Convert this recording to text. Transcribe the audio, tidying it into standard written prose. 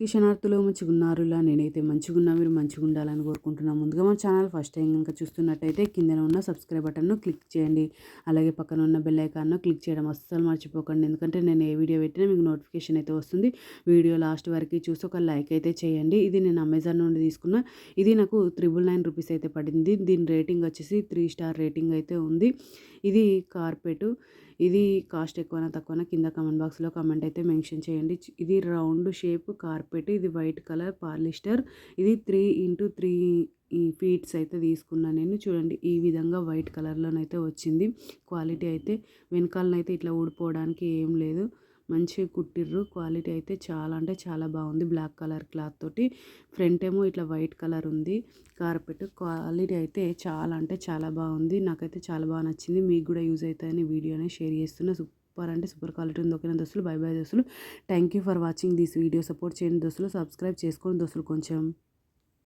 కిషనార్థులు మంచిగున్నారులా నేనైతే మంచిగున్నా, మీరు మంచిగుండాలని కోరుకుంటున్నాను. ముందుగా మన ఛానల్ ఫస్ట్ టైం కనుక చూస్తున్నట్టయితే కిందన ఉన్న సబ్స్క్రైబ్ బటన్ను క్లిక్ చేయండి. అలాగే పక్కన ఉన్న బెల్ ఐకాన్ను క్లిక్ చేయడం అస్సలు మర్చిపోకండి. ఎందుకంటే నేను ఏ వీడియో పెట్టినా మీకు నోటిఫికేషన్ అయితే వస్తుంది. వీడియో లాస్ట్ వరకు చూసి ఒక లైక్ అయితే చేయండి. ఇది నేను అమెజాన్ నుండి తీసుకున్న. ఇది నాకు 999 రూపీస్ అయితే పడింది. దీని రేటింగ్ వచ్చేసి 3 స్టార్ రేటింగ్ అయితే ఉంది. ఇది కార్పెట్. ఇది కాస్ట్ ఎక్కువనా తక్కువనా కింద కామెంట్ బాక్స్లో కామెంట్ అయితే మెన్షన్ చేయండి. ఇది రౌండ్ షేప్ కార్పెట్. ఇది వైట్ కలర్ పాలిస్టర్. ఇది 3x3 ఈ ఫీట్స్ అయితే తీసుకున్నాను నేను. చూడండి ఈ విధంగా వైట్ కలర్లోనైతే వచ్చింది. క్వాలిటీ అయితే వెనకాలనైతే ఇట్లా ఊడిపోవడానికి ఏం లేదు. మంచిగా కుట్టిర్రు. క్వాలిటీ అయితే చాలా అంటే చాలా బాగుంది. బ్లాక్ కలర్ క్లాత్ తోటి ఫ్రంట్ ఏమో ఇట్లా వైట్ కలర్ ఉంది. కార్పెట్ క్వాలిటీ అయితే చాలా అంటే చాలా బాగుంది. నాకైతే చాలా బాగా నచ్చింది. మీకు కూడా యూజ్ అవుతుందని వీడియోని షేర్ చేస్తున్నా. సూపర్ అంటే సూపర్ క్వాలిటీ ఉంది. ఓకేనా దోస్తులు, బై బై దోస్తులు. Thank you for watching this video. Support చేయండి దోస్తులు, సబ్స్క్రైబ్ చేసుకోండి దోస్తులు కొంచెం.